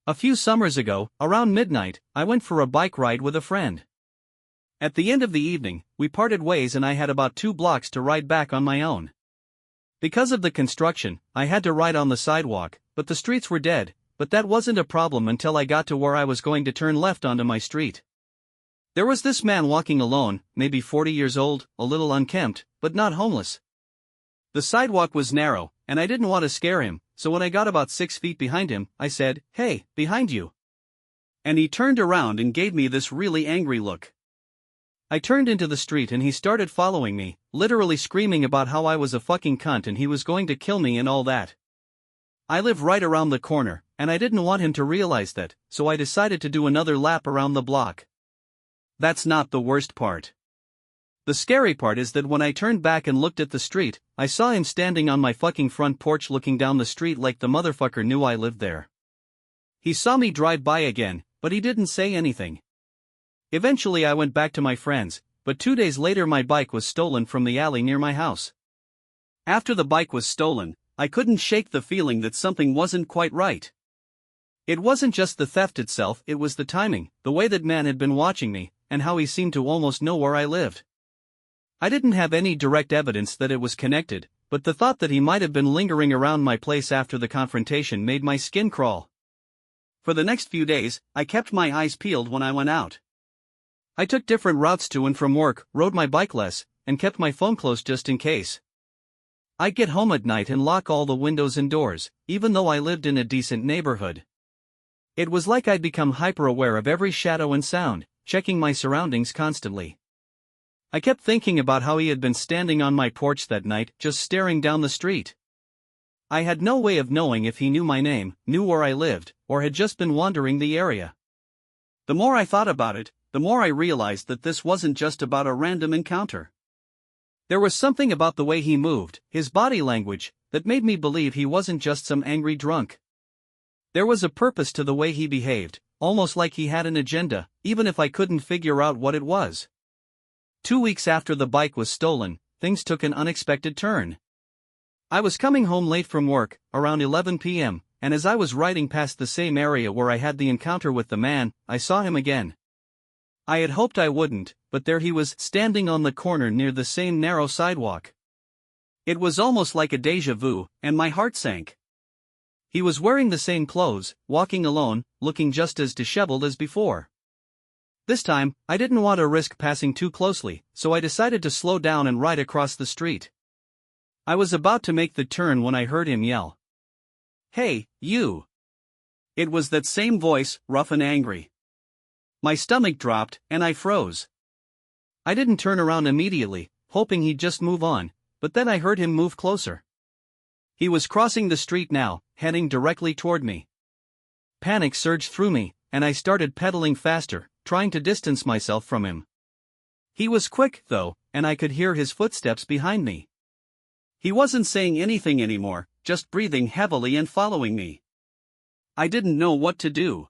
A few summers ago, around midnight, I went for a bike ride with a friend. At the end of the evening, we parted ways and I had about 2 blocks to ride back on my own. Because of the construction, I had to ride on the sidewalk, but the streets were dead, but that wasn't a problem until I got to where I was going to turn left onto my street. There was this man walking alone, maybe 40 years old, a little unkempt, but not homeless. The sidewalk was narrow, and I didn't want to scare him, so when I got about 6 feet behind him, I said, "Hey, behind you." And he turned around and gave me this really angry look. I turned into the street and he started following me, literally screaming about how I was a fucking cunt and he was going to kill me and all that. I live right around the corner, and I didn't want him to realize that, so I decided to do another lap around the block. That's not the worst part. The scary part is that when I turned back and looked at the street, I saw him standing on my fucking front porch looking down the street like the motherfucker knew I lived there. He saw me drive by again, but he didn't say anything. Eventually I went back to my friends, but 2 days later my bike was stolen from the alley near my house. After the bike was stolen, I couldn't shake the feeling that something wasn't quite right. It wasn't just the theft itself, it was the timing, the way that man had been watching me, and how he seemed to almost know where I lived. I didn't have any direct evidence that it was connected, but the thought that he might have been lingering around my place after the confrontation made my skin crawl. For the next few days, I kept my eyes peeled when I went out. I took different routes to and from work, rode my bike less, and kept my phone close just in case. I'd get home at night and lock all the windows and doors, even though I lived in a decent neighborhood. It was like I'd become hyper-aware of every shadow and sound, checking my surroundings constantly. I kept thinking about how he had been standing on my porch that night, just staring down the street. I had no way of knowing if he knew my name, knew where I lived, or had just been wandering the area. The more I thought about it, the more I realized that this wasn't just about a random encounter. There was something about the way he moved, his body language, that made me believe he wasn't just some angry drunk. There was a purpose to the way he behaved, almost like he had an agenda, even if I couldn't figure out what it was. 2 weeks after the bike was stolen, things took an unexpected turn. I was coming home late from work, around 11 p.m., and as I was riding past the same area where I had the encounter with the man, I saw him again. I had hoped I wouldn't, but there he was, standing on the corner near the same narrow sidewalk. It was almost like a déjà vu, and my heart sank. He was wearing the same clothes, walking alone, looking just as disheveled as before. This time, I didn't want to risk passing too closely, so I decided to slow down and ride across the street. I was about to make the turn when I heard him yell, "Hey, you!" It was that same voice, rough and angry. My stomach dropped, and I froze. I didn't turn around immediately, hoping he'd just move on, but then I heard him move closer. He was crossing the street now, heading directly toward me. Panic surged through me, and I started pedaling faster, trying to distance myself from him. He was quick, though, and I could hear his footsteps behind me. He wasn't saying anything anymore, just breathing heavily and following me. I didn't know what to do.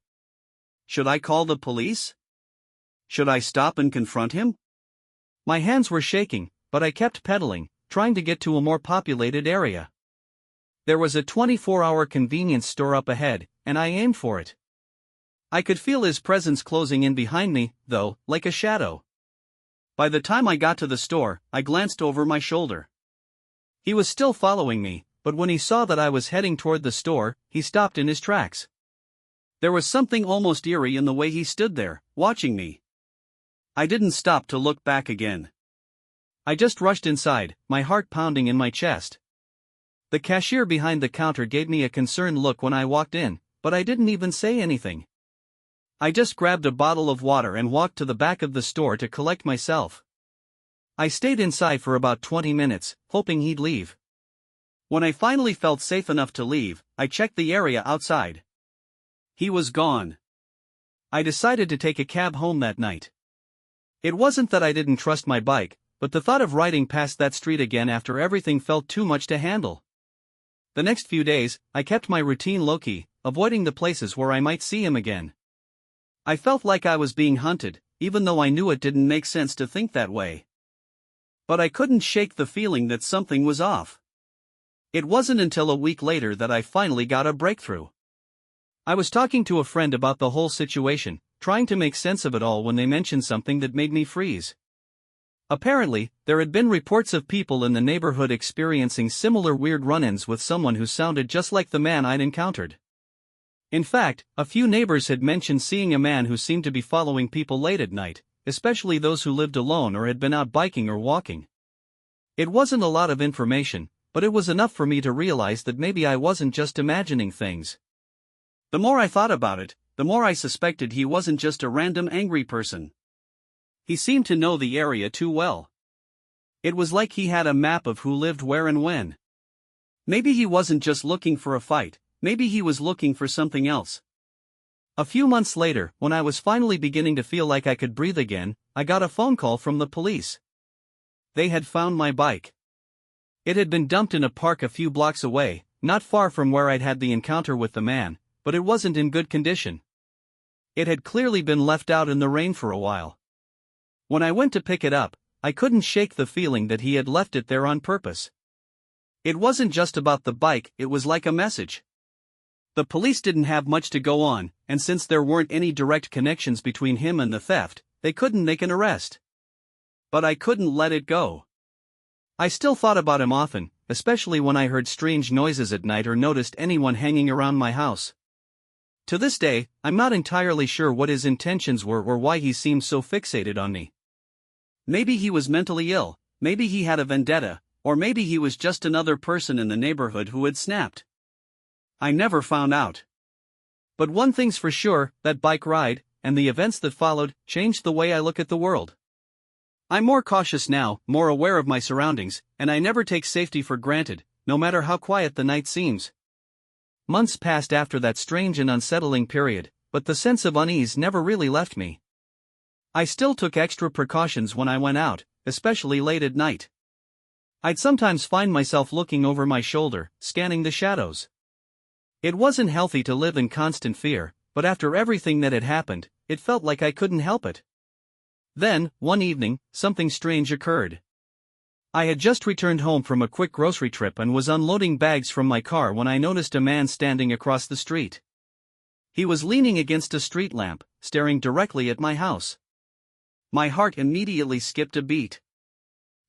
Should I call the police? Should I stop and confront him? My hands were shaking, but I kept pedaling, trying to get to a more populated area. There was a 24-hour convenience store up ahead, and I aimed for it. I could feel his presence closing in behind me, though, like a shadow. By the time I got to the store, I glanced over my shoulder. He was still following me, but when he saw that I was heading toward the store, he stopped in his tracks. There was something almost eerie in the way he stood there, watching me. I didn't stop to look back again. I just rushed inside, my heart pounding in my chest. The cashier behind the counter gave me a concerned look when I walked in, but I didn't even say anything. I just grabbed a bottle of water and walked to the back of the store to collect myself. I stayed inside for about 20 minutes, hoping he'd leave. When I finally felt safe enough to leave, I checked the area outside. He was gone. I decided to take a cab home that night. It wasn't that I didn't trust my bike, but the thought of riding past that street again after everything felt too much to handle. The next few days, I kept my routine low-key, avoiding the places where I might see him again. I felt like I was being hunted, even though I knew it didn't make sense to think that way. But I couldn't shake the feeling that something was off. It wasn't until a week later that I finally got a breakthrough. I was talking to a friend about the whole situation, trying to make sense of it all when they mentioned something that made me freeze. Apparently, there had been reports of people in the neighborhood experiencing similar weird run-ins with someone who sounded just like the man I'd encountered. In fact, a few neighbors had mentioned seeing a man who seemed to be following people late at night, especially those who lived alone or had been out biking or walking. It wasn't a lot of information, but it was enough for me to realize that maybe I wasn't just imagining things. The more I thought about it, the more I suspected he wasn't just a random angry person. He seemed to know the area too well. It was like he had a map of who lived where and when. Maybe he wasn't just looking for a fight, maybe he was looking for something else. A few months later, when I was finally beginning to feel like I could breathe again, I got a phone call from the police. They had found my bike. It had been dumped in a park a few blocks away, not far from where I'd had the encounter with the man, but it wasn't in good condition. It had clearly been left out in the rain for a while. When I went to pick it up, I couldn't shake the feeling that he had left it there on purpose. It wasn't just about the bike, it was like a message. The police didn't have much to go on, and since there weren't any direct connections between him and the theft, they couldn't make an arrest. But I couldn't let it go. I still thought about him often, especially when I heard strange noises at night or noticed anyone hanging around my house. To this day, I'm not entirely sure what his intentions were or why he seemed so fixated on me. Maybe he was mentally ill, maybe he had a vendetta, or maybe he was just another person in the neighborhood who had snapped. I never found out. But one thing's for sure, that bike ride, and the events that followed, changed the way I look at the world. I'm more cautious now, more aware of my surroundings, and I never take safety for granted, no matter how quiet the night seems. Months passed after that strange and unsettling period, but the sense of unease never really left me. I still took extra precautions when I went out, especially late at night. I'd sometimes find myself looking over my shoulder, scanning the shadows. It wasn't healthy to live in constant fear, but after everything that had happened, it felt like I couldn't help it. Then, one evening, something strange occurred. I had just returned home from a quick grocery trip and was unloading bags from my car when I noticed a man standing across the street. He was leaning against a street lamp, staring directly at my house. My heart immediately skipped a beat.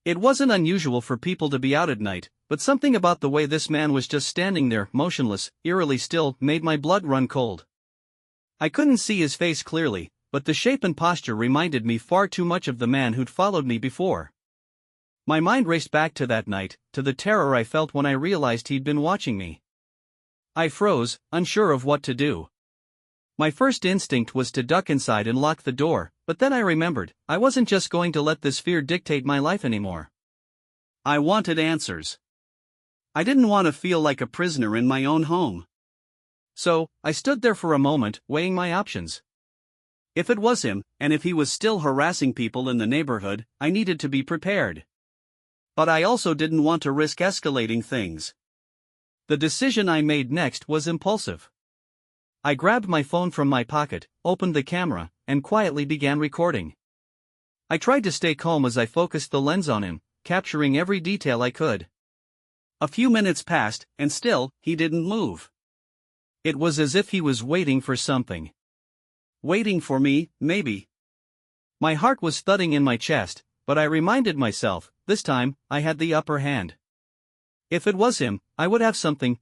It wasn't unusual for people to be out at night, but something about the way this man was just standing there, motionless, eerily still, made my blood run cold. I couldn't see his face clearly, but the shape and posture reminded me far too much of the man who'd followed me before. My mind raced back to that night, to the terror I felt when I realized he'd been watching me. I froze, unsure of what to do. My first instinct was to duck inside and lock the door, but then I remembered, I wasn't just going to let this fear dictate my life anymore. I wanted answers. I didn't want to feel like a prisoner in my own home. So, I stood there for a moment, weighing my options. If it was him, and if he was still harassing people in the neighborhood, I needed to be prepared. But I also didn't want to risk escalating things. The decision I made next was impulsive. I grabbed my phone from my pocket, opened the camera, and quietly began recording. I tried to stay calm as I focused the lens on him, capturing every detail I could. A few minutes passed, and still, he didn't move. It was as if he was waiting for something. Waiting for me, maybe. My heart was thudding in my chest, but I reminded myself, this time, I had the upper hand. If it was him, I would have something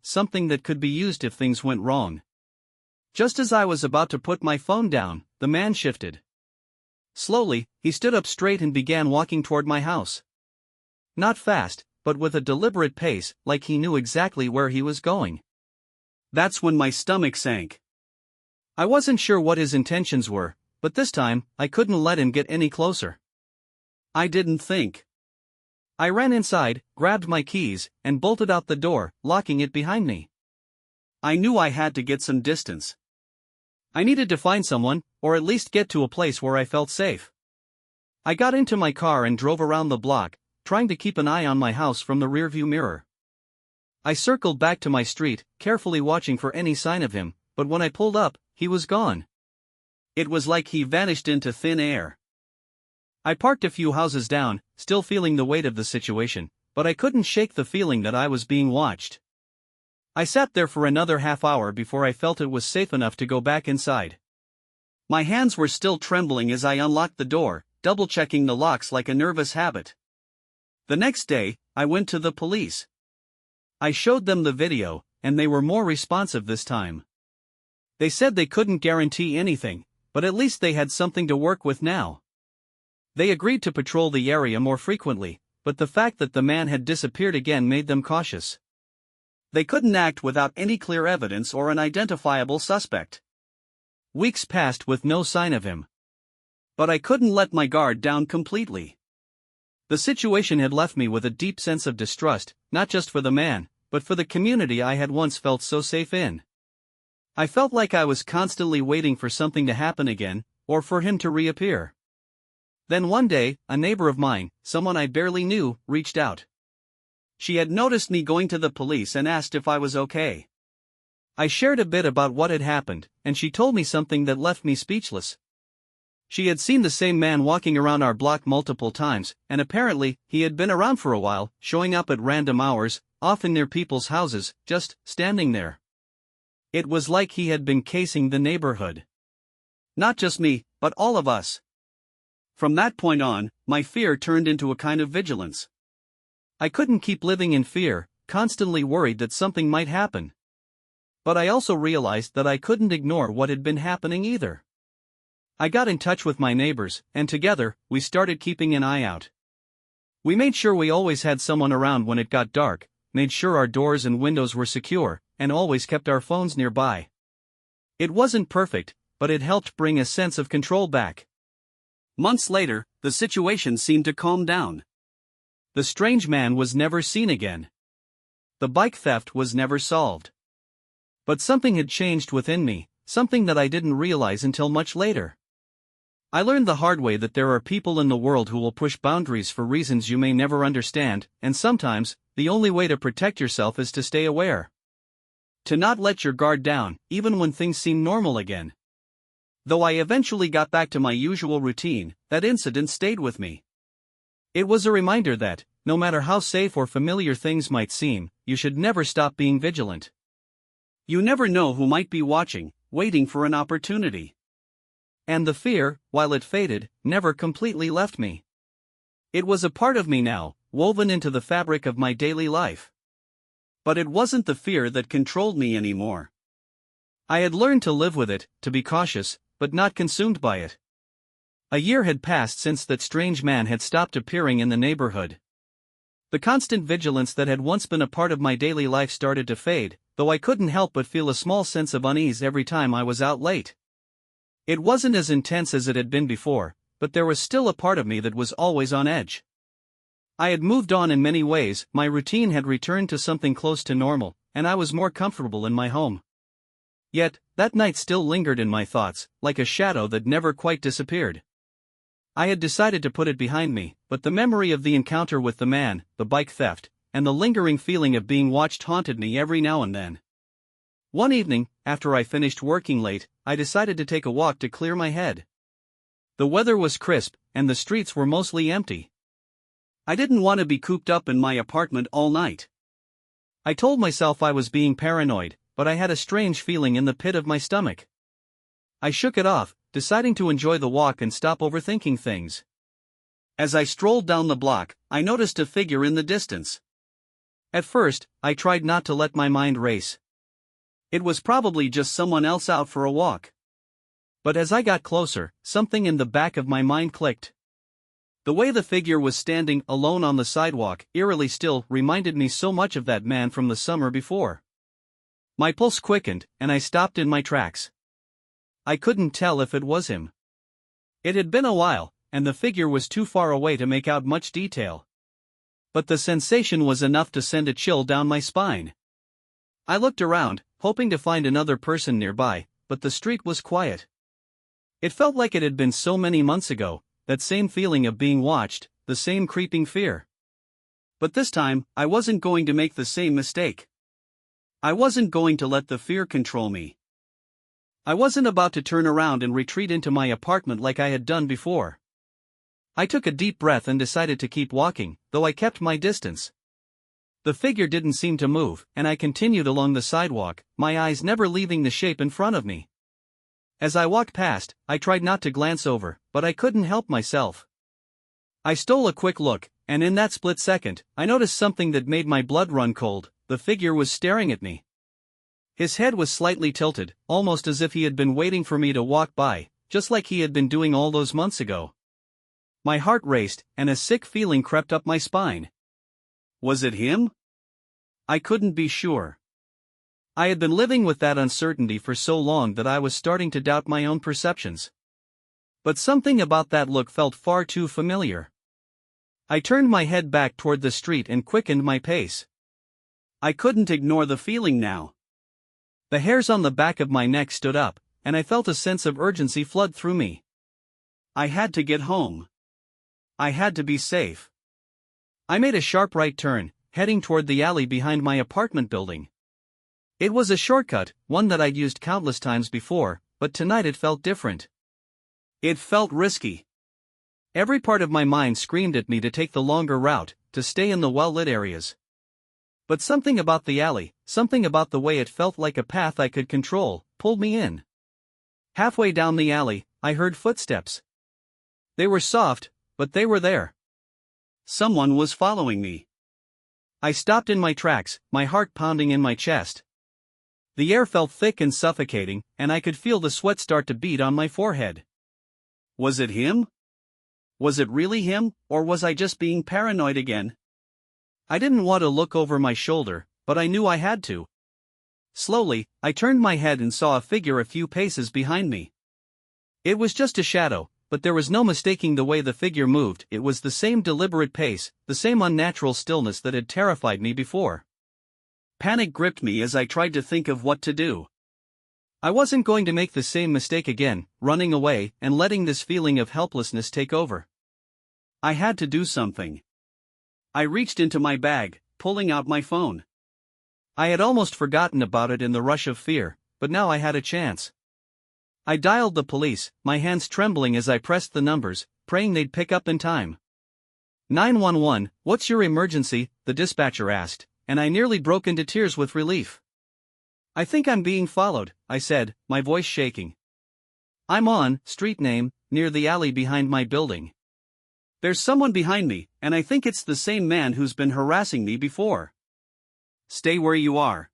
that could be used if things went wrong. Just as I was about to put my phone down, the man shifted. Slowly, he stood up straight and began walking toward my house. Not fast, but with a deliberate pace, like he knew exactly where he was going. That's when my stomach sank. I wasn't sure what his intentions were, but this time, I couldn't let him get any closer. I didn't think. I ran inside, grabbed my keys, and bolted out the door, locking it behind me. I knew I had to get some distance. I needed to find someone, or at least get to a place where I felt safe. I got into my car and drove around the block, trying to keep an eye on my house from the rearview mirror. I circled back to my street, carefully watching for any sign of him, but when I pulled up, he was gone. It was like he vanished into thin air. I parked a few houses down, still feeling the weight of the situation, but I couldn't shake the feeling that I was being watched. I sat there for another half hour before I felt it was safe enough to go back inside. My hands were still trembling as I unlocked the door, double-checking the locks like a nervous habit. The next day, I went to the police. I showed them the video, and they were more responsive this time. They said they couldn't guarantee anything, but at least they had something to work with now. They agreed to patrol the area more frequently, but the fact that the man had disappeared again made them cautious. They couldn't act without any clear evidence or an identifiable suspect. Weeks passed with no sign of him. But I couldn't let my guard down completely. The situation had left me with a deep sense of distrust, not just for the man, but for the community I had once felt so safe in. I felt like I was constantly waiting for something to happen again, or for him to reappear. Then one day, a neighbor of mine, someone I barely knew, reached out. She had noticed me going to the police and asked if I was okay. I shared a bit about what had happened, and she told me something that left me speechless. She had seen the same man walking around our block multiple times, and apparently, he had been around for a while, showing up at random hours, often near people's houses, just standing there. It was like he had been casing the neighborhood. Not just me, but all of us. From that point on, my fear turned into a kind of vigilance. I couldn't keep living in fear, constantly worried that something might happen. But I also realized that I couldn't ignore what had been happening either. I got in touch with my neighbors, and together, we started keeping an eye out. We made sure we always had someone around when it got dark, made sure our doors and windows were secure, and always kept our phones nearby. It wasn't perfect, but it helped bring a sense of control back. Months later, the situation seemed to calm down. The strange man was never seen again. The bike theft was never solved. But something had changed within me, something that I didn't realize until much later. I learned the hard way that there are people in the world who will push boundaries for reasons you may never understand, and sometimes, the only way to protect yourself is to stay aware. To not let your guard down, even when things seem normal again. Though I eventually got back to my usual routine, that incident stayed with me. It was a reminder that, no matter how safe or familiar things might seem, you should never stop being vigilant. You never know who might be watching, waiting for an opportunity. And the fear, while it faded, never completely left me. It was a part of me now, woven into the fabric of my daily life. But it wasn't the fear that controlled me anymore. I had learned to live with it, to be cautious, but not consumed by it. A year had passed since that strange man had stopped appearing in the neighborhood. The constant vigilance that had once been a part of my daily life started to fade, though I couldn't help but feel a small sense of unease every time I was out late. It wasn't as intense as it had been before, but there was still a part of me that was always on edge. I had moved on in many ways, my routine had returned to something close to normal, and I was more comfortable in my home. Yet, that night still lingered in my thoughts, like a shadow that never quite disappeared. I had decided to put it behind me, but the memory of the encounter with the man, the bike theft, and the lingering feeling of being watched haunted me every now and then. One evening, after I finished working late, I decided to take a walk to clear my head. The weather was crisp, and the streets were mostly empty. I didn't want to be cooped up in my apartment all night. I told myself I was being paranoid, but I had a strange feeling in the pit of my stomach. I shook it off, deciding to enjoy the walk and stop overthinking things. As I strolled down the block, I noticed a figure in the distance. At first, I tried not to let my mind race. It was probably just someone else out for a walk. But as I got closer, something in the back of my mind clicked. The way the figure was standing alone on the sidewalk, eerily still, reminded me so much of that man from the summer before. My pulse quickened, and I stopped in my tracks. I couldn't tell if it was him. It had been a while, and the figure was too far away to make out much detail. But the sensation was enough to send a chill down my spine. I looked around, hoping to find another person nearby, but the street was quiet. It felt like it had been so many months ago, that same feeling of being watched, the same creeping fear. But this time, I wasn't going to make the same mistake. I wasn't going to let the fear control me. I wasn't about to turn around and retreat into my apartment like I had done before. I took a deep breath and decided to keep walking, though I kept my distance. The figure didn't seem to move, and I continued along the sidewalk, my eyes never leaving the shape in front of me. As I walked past, I tried not to glance over, but I couldn't help myself. I stole a quick look, and in that split second, I noticed something that made my blood run cold. The figure was staring at me. His head was slightly tilted, almost as if he had been waiting for me to walk by, just like he had been doing all those months ago. My heart raced, and a sick feeling crept up my spine. Was it him? I couldn't be sure. I had been living with that uncertainty for so long that I was starting to doubt my own perceptions. But something about that look felt far too familiar. I turned my head back toward the street and quickened my pace. I couldn't ignore the feeling now. The hairs on the back of my neck stood up, and I felt a sense of urgency flood through me. I had to get home. I had to be safe. I made a sharp right turn, heading toward the alley behind my apartment building. It was a shortcut, one that I'd used countless times before, but tonight it felt different. It felt risky. Every part of my mind screamed at me to take the longer route, to stay in the well-lit areas. But something about the alley, something about the way it felt like a path I could control, pulled me in. Halfway down the alley, I heard footsteps. They were soft, but they were there. Someone was following me. I stopped in my tracks, my heart pounding in my chest. The air felt thick and suffocating, and I could feel the sweat start to bead on my forehead. Was it him? Was it really him, or was I just being paranoid again? I didn't want to look over my shoulder, but I knew I had to. Slowly, I turned my head and saw a figure a few paces behind me. It was just a shadow, but there was no mistaking the way the figure moved. It was the same deliberate pace, the same unnatural stillness that had terrified me before. Panic gripped me as I tried to think of what to do. I wasn't going to make the same mistake again, running away and letting this feeling of helplessness take over. I had to do something. I reached into my bag, pulling out my phone. I had almost forgotten about it in the rush of fear, but now I had a chance. I dialed the police, my hands trembling as I pressed the numbers, praying they'd pick up in time. 911, what's your emergency? The dispatcher asked, and I nearly broke into tears with relief. I think I'm being followed, I said, my voice shaking. I'm on, street name, near the alley behind my building. There's someone behind me, and I think it's the same man who's been harassing me before. Stay where you are.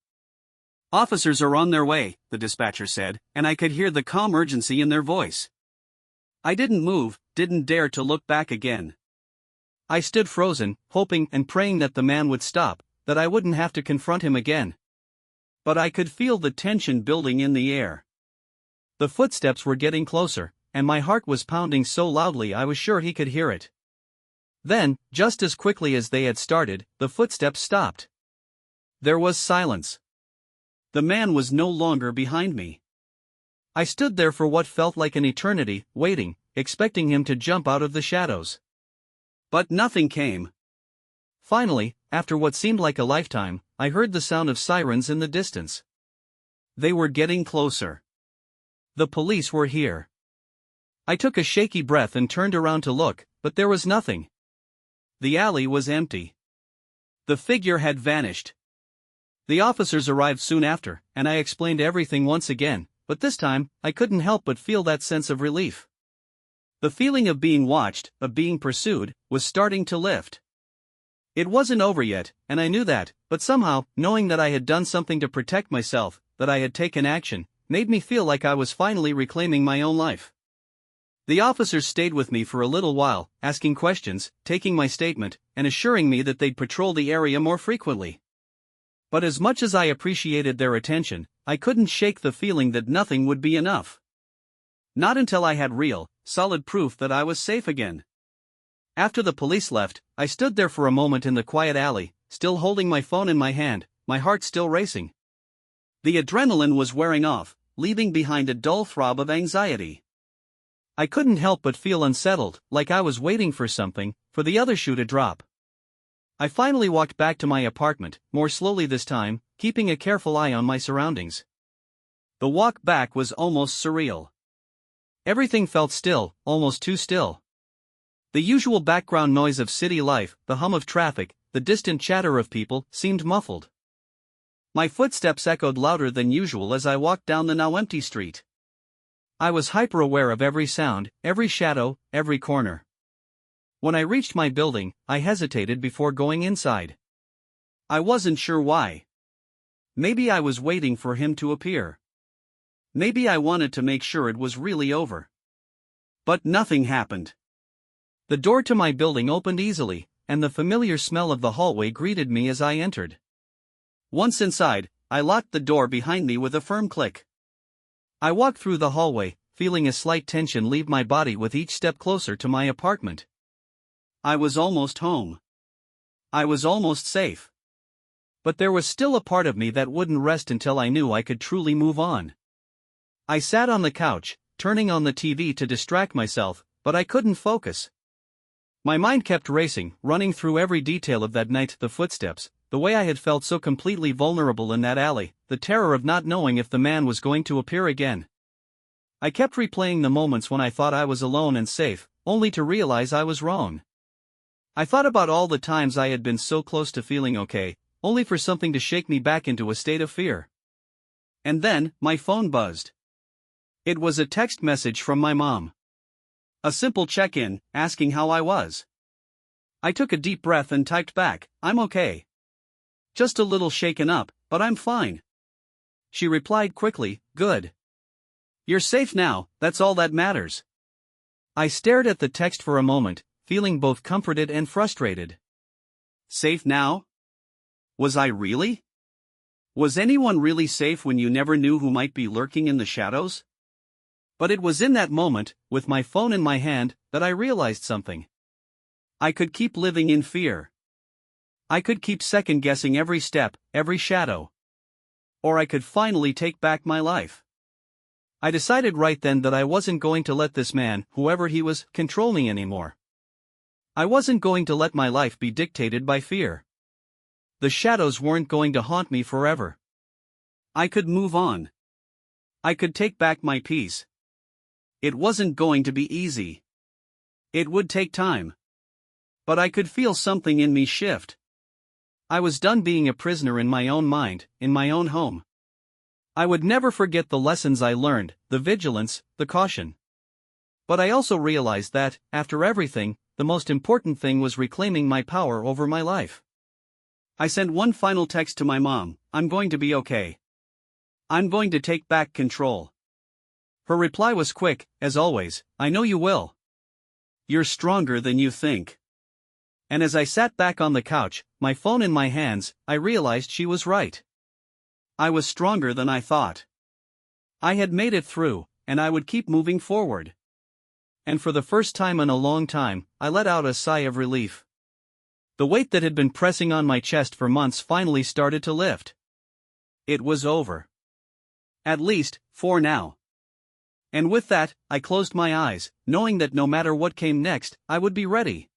Officers are on their way, the dispatcher said, and I could hear the calm urgency in their voice. I didn't move, didn't dare to look back again. I stood frozen, hoping and praying that the man would stop, that I wouldn't have to confront him again. But I could feel the tension building in the air. The footsteps were getting closer, and my heart was pounding so loudly I was sure he could hear it. Then, just as quickly as they had started, the footsteps stopped. There was silence. The man was no longer behind me. I stood there for what felt like an eternity, waiting, expecting him to jump out of the shadows. But nothing came. Finally, after what seemed like a lifetime, I heard the sound of sirens in the distance. They were getting closer. The police were here. I took a shaky breath and turned around to look, but there was nothing. The alley was empty. The figure had vanished. The officers arrived soon after, and I explained everything once again, but this time, I couldn't help but feel that sense of relief. The feeling of being watched, of being pursued, was starting to lift. It wasn't over yet, and I knew that, but somehow, knowing that I had done something to protect myself, that I had taken action, made me feel like I was finally reclaiming my own life. The officers stayed with me for a little while, asking questions, taking my statement, and assuring me that they'd patrol the area more frequently. But as much as I appreciated their attention, I couldn't shake the feeling that nothing would be enough. Not until I had real, solid proof that I was safe again. After the police left, I stood there for a moment in the quiet alley, still holding my phone in my hand, my heart still racing. The adrenaline was wearing off, leaving behind a dull throb of anxiety. I couldn't help but feel unsettled, like I was waiting for something, for the other shoe to drop. I finally walked back to my apartment, more slowly this time, keeping a careful eye on my surroundings. The walk back was almost surreal. Everything felt still, almost too still. The usual background noise of city life, the hum of traffic, the distant chatter of people, seemed muffled. My footsteps echoed louder than usual as I walked down the now empty street. I was hyper-aware of every sound, every shadow, every corner. When I reached my building, I hesitated before going inside. I wasn't sure why. Maybe I was waiting for him to appear. Maybe I wanted to make sure it was really over. But nothing happened. The door to my building opened easily, and the familiar smell of the hallway greeted me as I entered. Once inside, I locked the door behind me with a firm click. I walked through the hallway, feeling a slight tension leave my body with each step closer to my apartment. I was almost home. I was almost safe. But there was still a part of me that wouldn't rest until I knew I could truly move on. I sat on the couch, turning on the TV to distract myself, but I couldn't focus. My mind kept racing, running through every detail of that night, the footsteps, the way I had felt so completely vulnerable in that alley, the terror of not knowing if the man was going to appear again. I kept replaying the moments when I thought I was alone and safe, only to realize I was wrong. I thought about all the times I had been so close to feeling okay, only for something to shake me back into a state of fear. And then, my phone buzzed. It was a text message from my mom. A simple check-in, asking how I was. I took a deep breath and typed back, "I'm okay. Just a little shaken up, but I'm fine." She replied quickly, "Good. You're safe now, that's all that matters." I stared at the text for a moment, feeling both comforted and frustrated. Safe now? Was I really? Was anyone really safe when you never knew who might be lurking in the shadows? But it was in that moment, with my phone in my hand, that I realized something. I could keep living in fear. I could keep second-guessing every step, every shadow. Or I could finally take back my life. I decided right then that I wasn't going to let this man, whoever he was, control me anymore. I wasn't going to let my life be dictated by fear. The shadows weren't going to haunt me forever. I could move on. I could take back my peace. It wasn't going to be easy. It would take time. But I could feel something in me shift. I was done being a prisoner in my own mind, in my own home. I would never forget the lessons I learned, the vigilance, the caution. But I also realized that, after everything, the most important thing was reclaiming my power over my life. I sent one final text to my mom, "I'm going to be okay. I'm going to take back control." Her reply was quick, as always, "I know you will. You're stronger than you think." And as I sat back on the couch, my phone in my hands, I realized she was right. I was stronger than I thought. I had made it through, and I would keep moving forward. And for the first time in a long time, I let out a sigh of relief. The weight that had been pressing on my chest for months finally started to lift. It was over. At least, for now. And with that, I closed my eyes, knowing that no matter what came next, I would be ready.